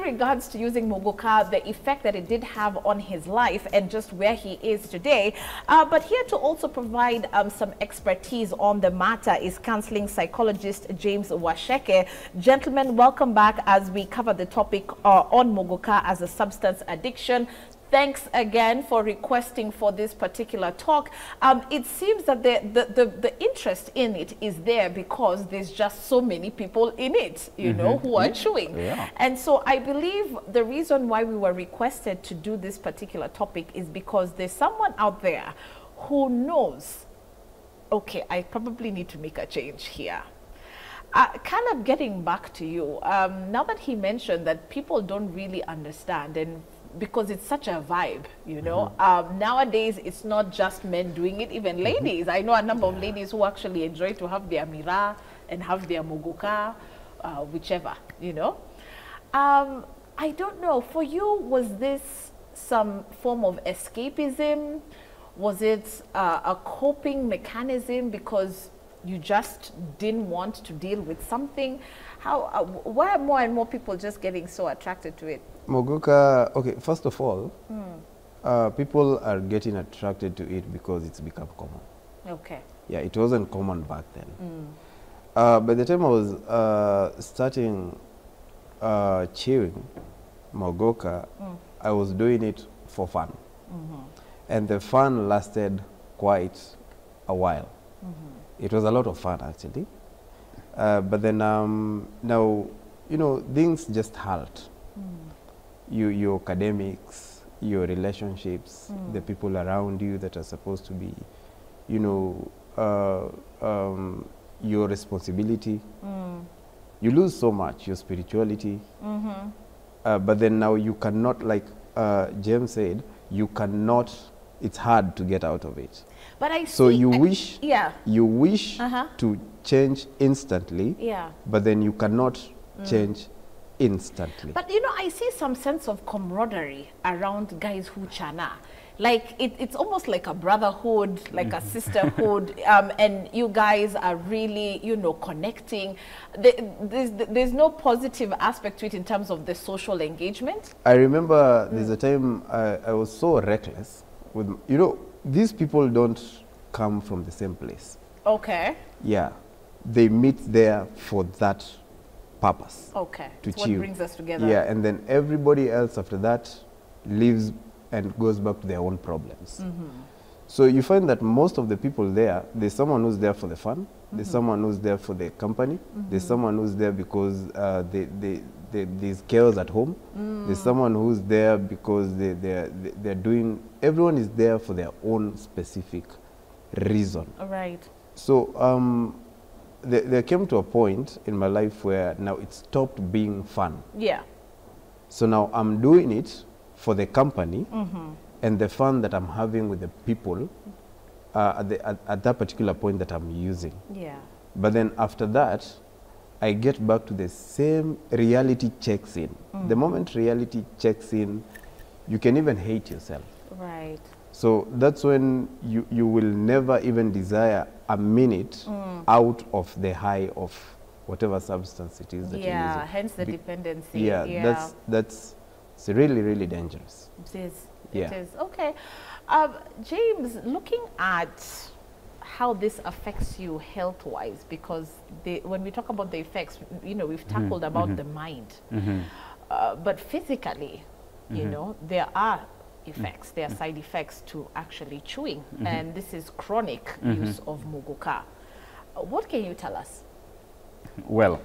regards to using Moka, the effect that it did have on his life and just where he is today. But here to also provide some expertise on the matter is counseling psychologist James Washeke. Gentlemen, welcome back as we cover the topic on Moka as a substance addiction. Thanks again for requesting for this particular talk. It seems that the interest in it is there because there's just so many people in it, you know, who are chewing. Yeah. And so I believe the reason why we were requested to do this particular topic is because there's someone out there who knows, okay, I probably need to make a change here. Kind of getting back to you, now that he mentioned that people don't really understand, and because it's such a vibe, you know. Nowadays, it's not just men doing it, even ladies. I know a number of ladies who actually enjoy to have their mira and have their mogoka, whichever, you know. I don't know, for you, was this some form of escapism? Was it a coping mechanism because you just didn't want to deal with something? How, why are more and more people just getting so attracted to it? Mogoka, okay, first of all, people are getting attracted to it because it's become common. Okay. Yeah, it wasn't common back then. By the time I was starting chewing Mogoka, I was doing it for fun. And the fun lasted quite a while. It was a lot of fun, actually. But then now, you know, things just halt. Your academics, your relationships, the people around you that are supposed to be, you know, your responsibility. You lose so much, your spirituality. But then now you cannot, like James said, you cannot, it's hard to get out of it. But I so see, you wish, you wish to change instantly, but then you cannot change instantly. But you know, I see some sense of camaraderie around guys who chana. Like it's almost like a brotherhood, like a sisterhood, and you guys are really, you know, connecting. There's no positive aspect to it in terms of the social engagement. I remember there's a time I was so reckless with, you know, these people don't come from the same place. Okay. Yeah, they meet there for that purpose. Okay. To That's what brings us together. Yeah, and then everybody else after that leaves and goes back to their own problems. So you find that most of the people there, there's someone who's there for the fun, there's someone who's there for the company, there's someone who's there because there's chaos at home, there's someone who's there because they're doing, everyone is there for their own specific reason. All right. So there came to a point in my life where now it stopped being fun. Yeah. So now I'm doing it for the company and the fun that I'm having with the people at that particular point that I'm using. Yeah. But then after that, I get back to the same reality checks in. The moment reality checks in, you can even hate yourself. Right. So that's when you will never even desire a minute out of the high of whatever substance it is that you're using. Yeah, hence the dependency. Yeah, that's it's really, really dangerous. It is. Yeah. It is. Okay. James, looking at how this affects you health-wise, because when we talk about the effects, you know, we've tackled about the mind. But physically, you know, there are effects, there are side effects to actually chewing. And this is chronic use of Mogoka. What can you tell us? Well,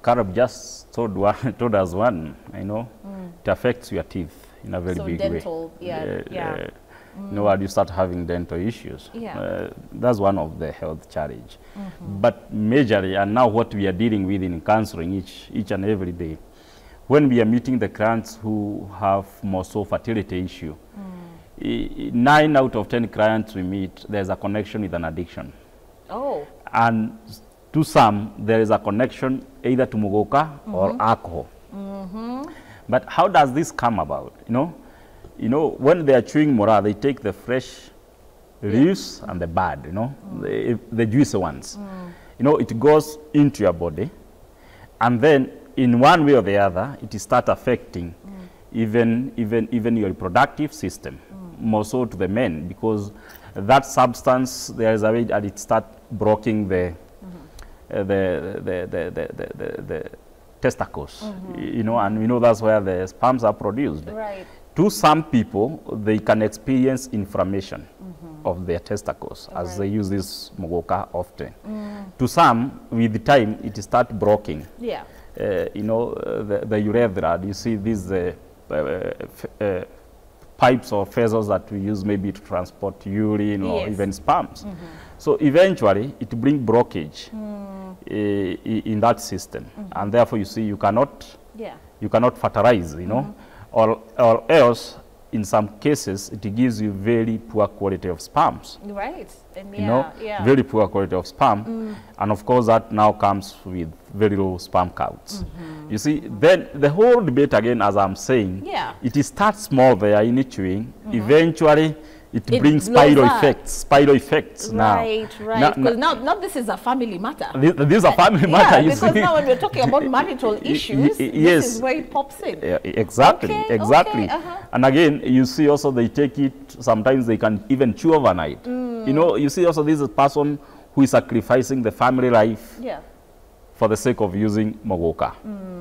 Karab just told us one, you know, it affects your teeth in a very big dental, way. Yeah. You know, when you start having dental issues, that's one of the health challenge. But majorly, and now what we are dealing with in counseling each and every day, when we are meeting the clients who have more so fertility issue, 9 out of 10 clients we meet, there's a connection with an addiction. Oh. And to some, there is a connection either to Mogoka or alcohol. But how does this come about? You know, when they are chewing mora, they take the fresh leaves and the bud, you know, the juicy ones. You know, it goes into your body, and then in one way or the other, it start affecting even your reproductive system, more so to the men, because that substance, there is a way that it start blocking the testicles, you know, and we know that's where the sperms are produced. Right. To some people, they can experience inflammation of their testicles as they use this Moka often. To some, with the time, it start blocking. Yeah. You know, the urethra. You see these pipes or vessels that we use maybe to transport urine or even sperms. So eventually, it brings blockage in that system, and therefore you see you cannot fertilize, you know, or else in some cases it gives you very poor quality of sperms. Right. And you know, very poor quality of sperm, and of course that now comes with very low sperm counts. You see, then the whole debate again, as I'm saying, it starts small there in chewing, eventually it brings spiral effects now. Right, right. Because now this is a family matter. This is a family matter. You because see. now when we're talking about marital issues, this is where it pops in. Exactly, exactly. And again, you see also they take it, sometimes they can even chew overnight. You know, you see also this is a person who is sacrificing the family life for the sake of using Moka.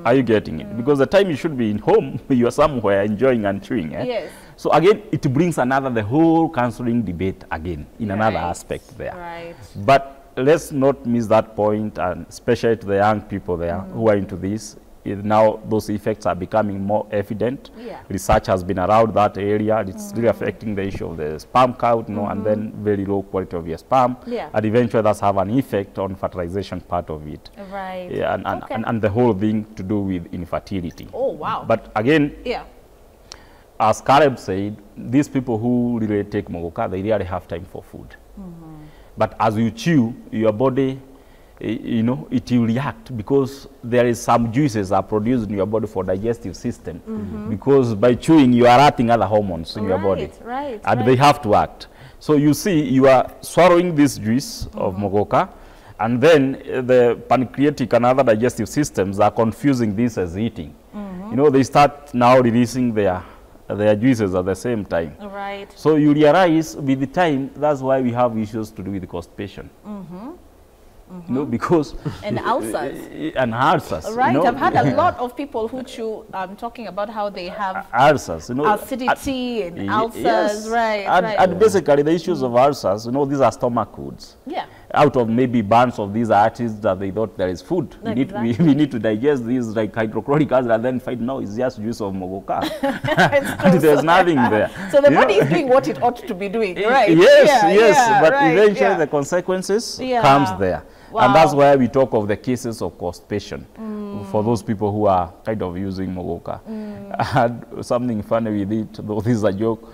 Are you getting it? Because the time you should be in home, you are somewhere enjoying and chewing. Yes. So again, it brings the whole counseling debate again in another aspect there. Right. But let's not miss that point, and especially to the young people there who are into this. Now those effects are becoming more evident. Research has been around that area. It's really affecting the issue of the sperm count, you know, and then very low quality of your sperm. And eventually that's have an effect on fertilization part of it. Right. And the whole thing to do with infertility. Oh, wow. But again, as Caleb said, these people who really take Moka, they really have time for food. But as you chew, your body, you know, it will react because there is some juices are produced in your body for digestive system. Because by chewing, you are acting other hormones in your body. And they have to act. So you see, you are swallowing this juice of Moka, and then the pancreatic and other digestive systems are confusing this as eating. You know, they start now releasing their juices at the same time. Right. So you realize with the time, that's why we have issues to do with constipation. You know, because and ulcers. And ulcers. Right. You know? I've had a lot of people who chew talking about how they have ulcers, you know, acidity and ulcers. Right. And basically the issues of ulcers, you know, these are stomach wounds. Out of maybe bunch of these artists that they thought there is food. We need to digest these like hydrochloric acid and then find no, it's just juice of Moka. And there's nothing there. So the body is doing what it ought to be doing, right? Yes, but eventually the consequences comes there. Wow. And that's why we talk of the cases of constipation for those people who are kind of using Moka. I had something funny with it, though this is a joke.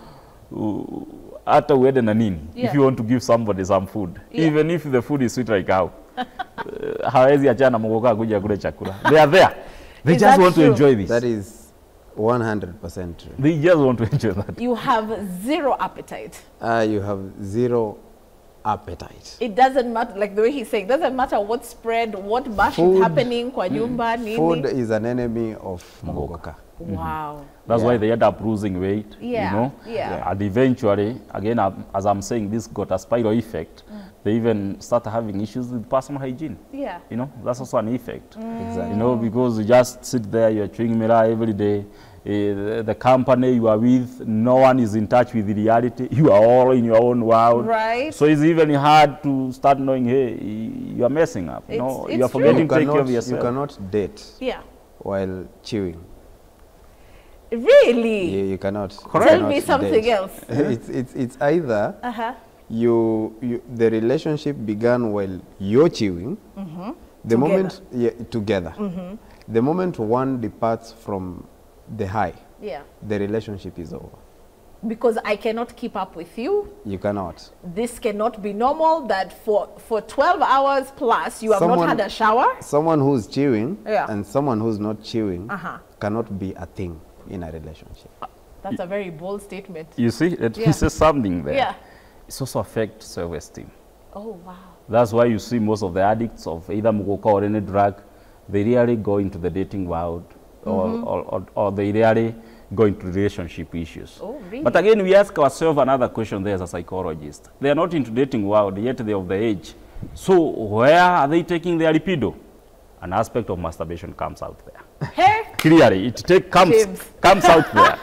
After wedding and in, if you want to give somebody some food, even if the food is sweet like how, hawezi achana Moka kuja kule chakula. They are there. They just want to enjoy this. That is 100% true. They just want to enjoy that. You have zero appetite. You have zero appetite. It doesn't matter, like the way he's saying, doesn't matter what spread, what mash is happening kwa nyumba, nini. Food is an enemy of Moka. Wow. That's why they end up losing weight, you know. And eventually, again, as I'm saying, this got a spiral effect. They even start having issues with personal hygiene. You know, that's also an effect. Exactly. You know, because you just sit there, you're chewing mirror every day. The company you are with, no one is in touch with reality. You are all in your own world. Right. So it's even hard to start knowing, hey, you are messing up. You know, you are forgetting to take care of yourself. You cannot date while chewing. Really? You cannot. Tell me something else. It's either the relationship began while you're chewing, the moment together. The moment one departs from the high, the relationship is over. Because I cannot keep up with you. You cannot. This cannot be normal that for 12 hours plus you have not had a shower. Someone who's chewing and someone who's not chewing cannot be a thing in a relationship. That's a very bold statement. You see, he says something there. It also affects self-esteem. Oh, wow. That's why you see most of the addicts of either Moka or any drug, they really go into the dating world, or they really go into relationship issues. Oh, really? But again, we ask ourselves another question there as a psychologist. They are not into dating world, yet they are of the age. So where are they taking their libido? An aspect of masturbation comes out there. Hey? Clearly, it comes out there.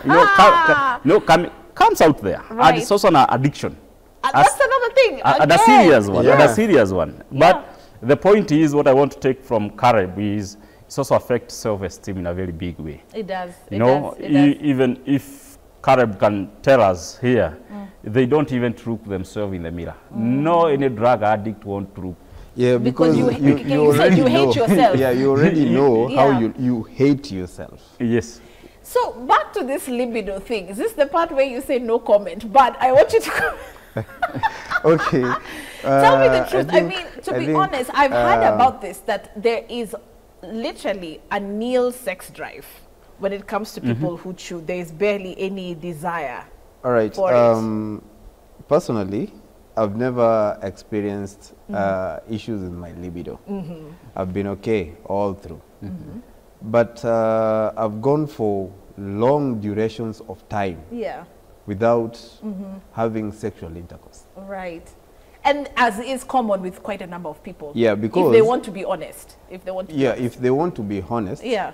Comes out there. Right. And it's also an addiction. That's another thing. And a serious one. Yeah. And a serious one. Yeah. But the point is, what I want to take from Caleb is, it also affects self-esteem in a very big way. It does. Even if Caleb can tell us here, they don't even look themselves in the mirror. No, any drug addict won't look. Yeah, because you said you hate yourself. Yeah, you already know Yeah. how you hate yourself. Yes. So back to this libido thing. Is this the part where you say no comment? But I want you to Okay. tell me the truth. I mean, to be honest, I've heard about this, that there is literally a nil sex drive when it comes to people who chew. There is barely any desire. All right. For it. Personally, I've never experienced issues in my libido. I've been okay all through. But I've gone for long durations of time without having sexual intercourse. Right. And as is common with quite a number of people. Yeah, because if they want to be honest. If they want to be honest. if they want to be honest. Yeah.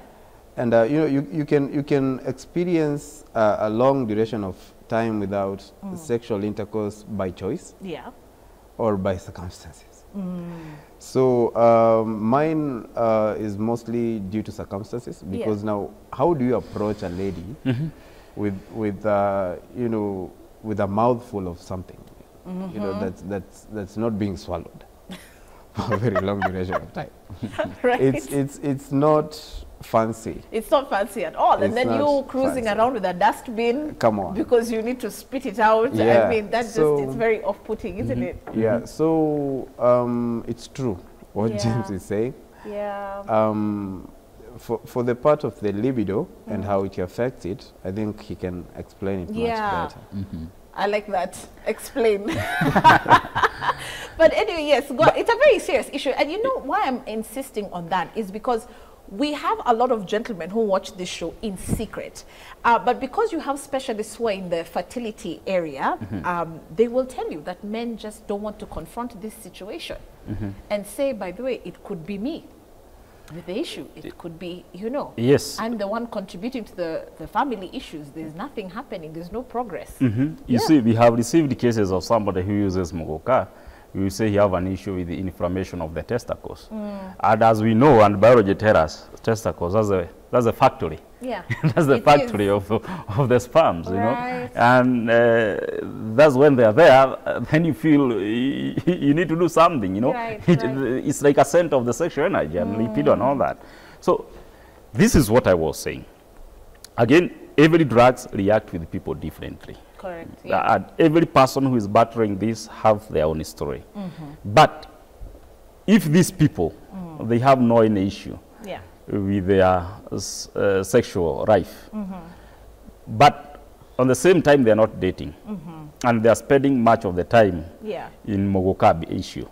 And you can experience a long duration of time without sexual intercourse by choice. Yeah. Or by circumstances. So mine is mostly due to circumstances, because now how do you approach a lady with a mouthful of something, that's not being swallowed for a very long duration of time. Right. It's not fancy. It's not fancy at all. It's And then you not cruising fancy. around with a dustbin. Come on. Because you need to spit it out. Yeah. I mean, that's So- just, it's very off-putting, isn't it? Yeah, so it's true what Yeah. James is saying. Yeah. For the part of the libido and how it affects it, I think he can explain it Yeah. much better. I like that. Explain. But anyway, yes, it's a very serious issue. And you know why I'm insisting on that is because we have a lot of gentlemen who watch this show in secret. But because you have specialists who are in the fertility area, they will tell you that men just don't want to confront this situation and say, by the way, it could be me with the issue. It could be, Yes. I'm the one contributing to the family issues. There's nothing happening. There's no progress. You see, we have received cases of somebody who uses Moka. We say he have an issue with the inflammation of the testicles. And as we know, and biology tells us, testicles, that's a factory. Yeah. That's the It factory is. of the sperms, Right. And that's when they're there, then you feel you need to do something, Right, It's like a scent of the sexual energy and libido and all that. So this is what I was saying. Again, every drugs react with people differently. Correct. Yeah. And every person who is battling this have their own story. But if these people, they have no any issue Yeah. with their sexual life, but on the same time they are not dating, and they are spending much of the time Yeah. in Mogokabi issue.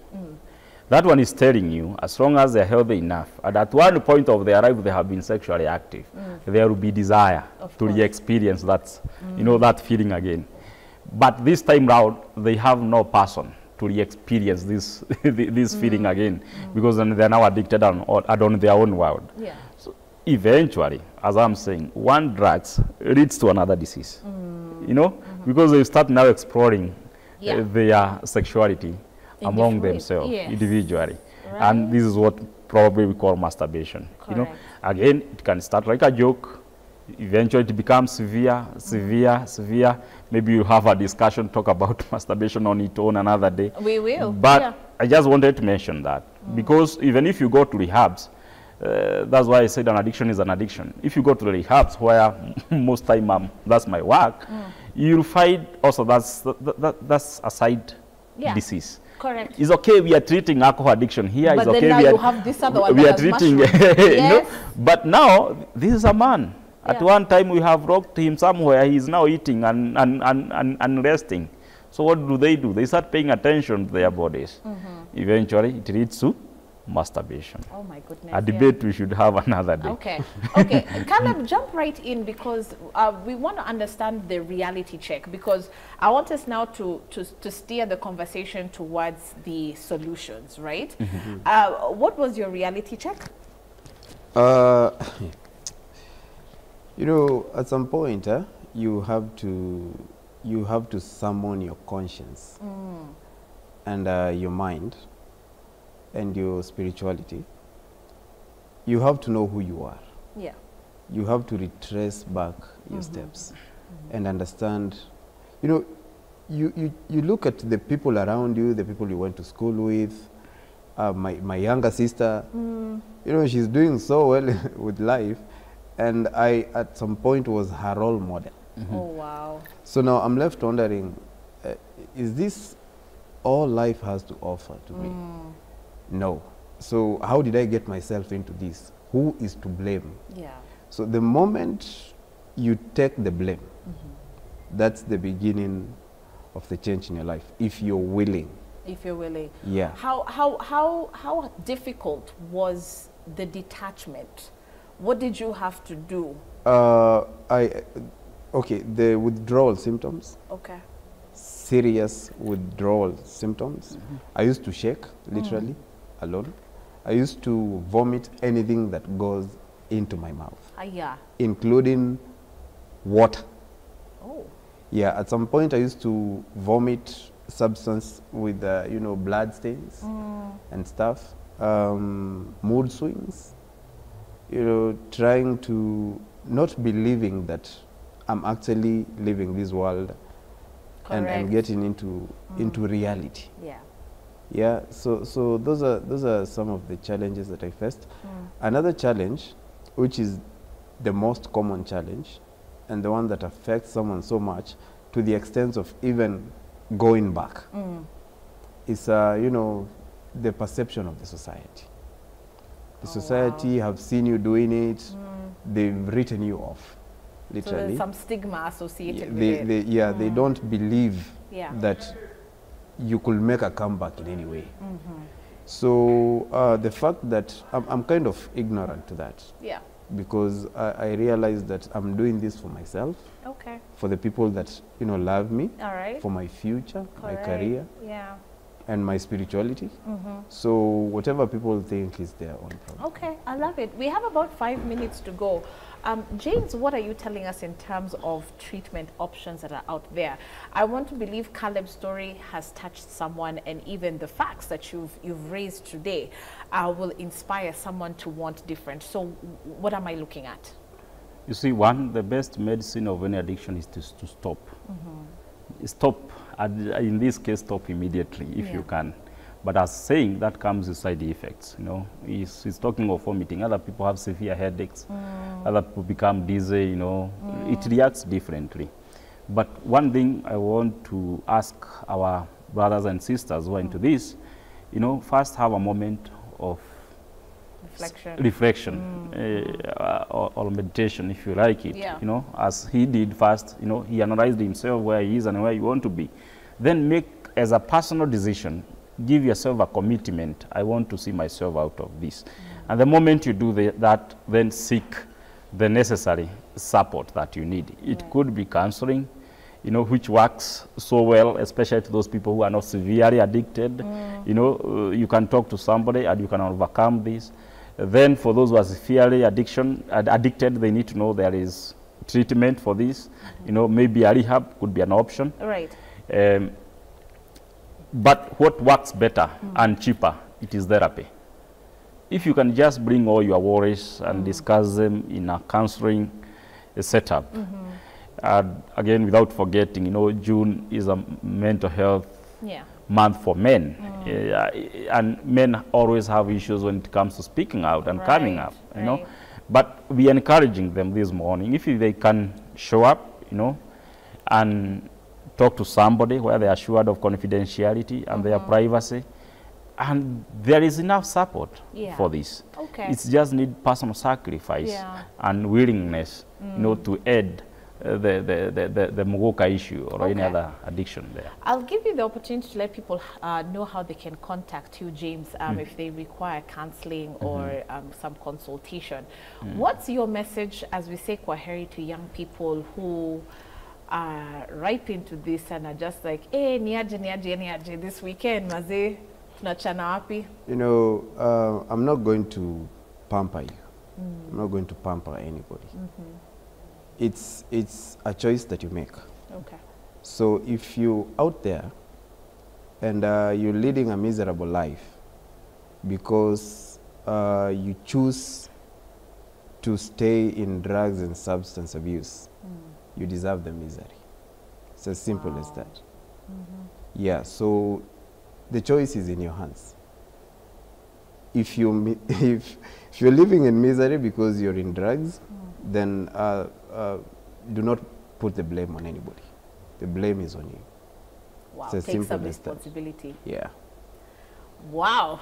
That one is telling you, as long as they're healthy enough, and at one point of their life they have been sexually active, there will be desire Of to course. re-experience that, that feeling again. But this time round, they have no person to re-experience this this feeling again, because then they're now addicted on their own world. Yeah. So eventually, as I'm saying, one drug leads to another disease, because they start now exploring their sexuality among themselves, yes. individually. Right. And this is what probably we call masturbation. Correct. Again, it can start like a joke. Eventually it becomes severe. Maybe you have a discussion, talk about masturbation on its own another day. We will. But yeah. I just wanted to mention that, because even if you go to rehabs, that's why I said an addiction is an addiction. If you go to the rehabs, where most time that's my work, you'll find also that's a side disease. Correct. It's okay, we are treating alcohol addiction here. But it's then okay, now we you are, have this other one we that are has treating, mushrooms. But now this is a man. At Yeah. one time we have rocked him somewhere. He's now eating and resting. So what do? They start paying attention to their bodies. Eventually, it leads to masturbation. Oh my goodness. A debate we should have another day. Okay. Okay. Caleb, jump right in, because we want to understand the reality check, because I want us now to steer the conversation towards the solutions, right? What was your reality check? You know, at some point, you have to summon your conscience and your mind and your spirituality. You have to know who you are. Yeah. You have to retrace back your steps and understand. You know, you look at the people around you, the people you went to school with. My younger sister, you know, she's doing so well with life, and I at some point was her role model. Oh wow. So now I'm left wondering, is this all life has to offer to me? No. So how did I get myself into this? Who is to blame? Yeah. So the moment you take the blame, that's the beginning of the change in your life, if you're willing. If you're willing. Yeah. How difficult was the detachment? What did you have to do? Okay, the withdrawal symptoms. Okay. Serious withdrawal symptoms. I used to shake, literally, alone. I used to vomit anything that goes into my mouth, Yeah. including water. Oh. Yeah, at some point I used to vomit substance with, you know, blood stains and stuff. Mood swings, you know, trying to not believing that I'm actually living this world and getting into reality. Yeah. Yeah, so those are some of the challenges that I faced. Another challenge, which is the most common challenge, and the one that affects someone so much to the extent of even going back, is you know, the perception of the society. The society have seen you doing it, they've written you off, literally. So there's some stigma associated with it. They don't believe that you could make a comeback in any way. So the fact that I'm kind of ignorant to that. Yeah. Because I realize that I'm doing this for myself. Okay. For the people that, you know, love me. All right. For my future, my career. Yeah. And my spirituality. So whatever people think is their own problem. Okay, I love it. We have about 5 minutes to go. James, what are you telling us in terms of treatment options that are out there? I want to believe Caleb's story has touched someone, and even the facts that you've raised today will inspire someone to want different. So what am I looking at? You see, the best medicine of any addiction is to stop. Stop, in this case, stop immediately if you can. But as saying, that comes with side effects. You know, he's talking of vomiting. Other people have severe headaches. Other people become dizzy. You know, it reacts differently. But one thing I want to ask our brothers and sisters who are into this, you know, first have a moment of reflection or meditation, if you like it. You know, as he did first. You know, he analyzed himself, where he is and where you want to be. Then make as a personal decision. Give yourself a commitment. I want to see myself out of this. And the moment you do that, then seek the necessary support that you need. It could be counseling, you know, which works so well, especially to those people who are not severely addicted. You know, you can talk to somebody and you can overcome this. Then for those who are severely addicted, they need to know there is treatment for this. You know, maybe a rehab could be an option. Right. But what works better and cheaper, it is therapy. If you can just bring all your worries and discuss them in a counseling setup. Again, without forgetting, you know, June is a mental health month for men. And men always have issues when it comes to speaking out and coming up, you know. But we are encouraging them this morning, if they can show up, you know, and talk to somebody where they are assured of confidentiality and their privacy, and there is enough support for this. It's just need personal sacrifice and willingness, you know, to aid the Moka issue or any Okay. other addiction there. I'll give you the opportunity to let people know how they can contact you, James, if they require counseling or some consultation. What's your message, as we say kwaheri, to young people who are ripe into this and are just like, hey, niaje this weekend, maze, tunachana wapi? You know, I'm not going to pamper you. I'm not going to pamper anybody. It's a choice that you make. Okay. So if you're out there and you're leading a miserable life because you choose to stay in drugs and substance abuse, you deserve the misery. It's as simple as that. Yeah, so the choice is in your hands. If you're living in misery because you're in drugs, then do not put the blame on anybody. The blame is on you. Wow, It's as take simple some as that. responsibility. Yeah. Wow.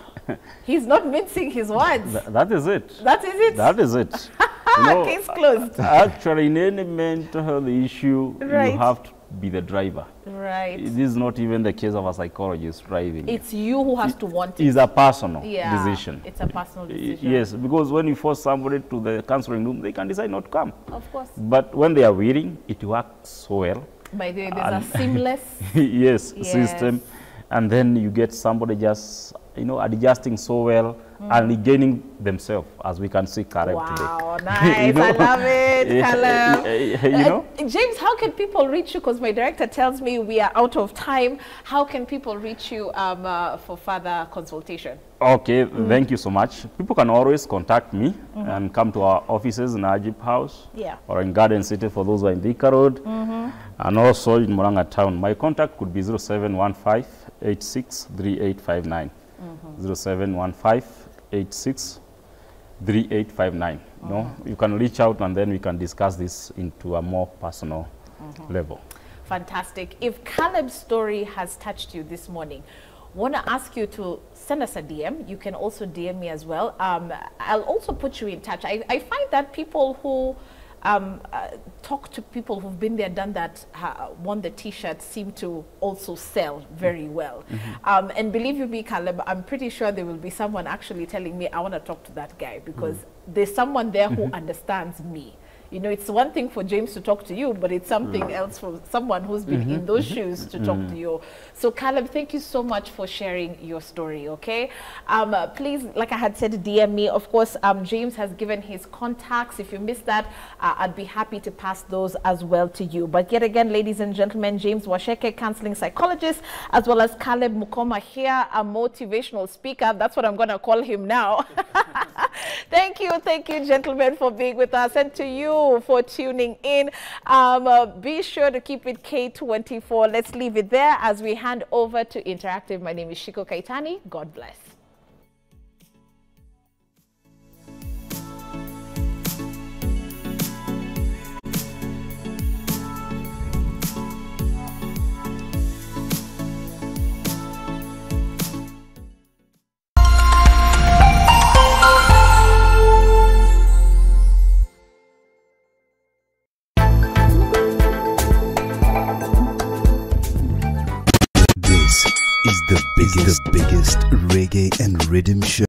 He's not mincing his words. That is it. That is it. That is it. You know, Case closed. actually, in any mental health issue, Right. you have to be the driver. Right. It is not even the case of a psychologist driving. It's you who has to want it. It's a personal Yeah, decision. it's a personal decision. Yes, because when you force somebody to the counseling room, they can decide not to come. Of course. But when they are willing, it works so well. By the way, there's a seamless. Yes, Yes. system. And then you get somebody just, you know, adjusting so well and regaining themselves, as we can see Caleb today. Wow, nice. You know? I love it, Caleb. You know? James, how can people reach you? Because my director tells me we are out of time. How can people reach you for further consultation? Okay, thank you so much. People can always contact me and come to our offices in Ajib House or in Garden City for those who are in Thika Road and also in Muranga Town. My contact could be 0715 86 3859. 0715 86 3859. No, you can reach out and then we can discuss this into a more personal level. Fantastic. If Caleb's story has touched you this morning, want to ask you to send us a DM. You can also DM me as well. I'll also put you in touch. I find that people who talk to people who've been there, done that, won the t-shirt, seem to also sell very well. And believe you me, Caleb, I'm pretty sure there will be someone actually telling me, I want to talk to that guy because there's someone there who understands me. You know, it's one thing for James to talk to you, but it's something else for someone who's been in those shoes to talk to you. So Caleb, thank you so much for sharing your story, okay? Please, like I had said, DM me. Of course, James has given his contacts. If you missed that, I'd be happy to pass those as well to you. But yet again, ladies and gentlemen, James Washeke, counseling psychologist, as well as Caleb Mukoma here, a motivational speaker. That's what I'm going to call him now. Thank you, gentlemen, for being with us, and to you for tuning in. Be sure to keep it K24. Let's leave it there as we hand over to Interactive. My name is Shiko Kaittany. God bless. This is the biggest reggae and rhythm show.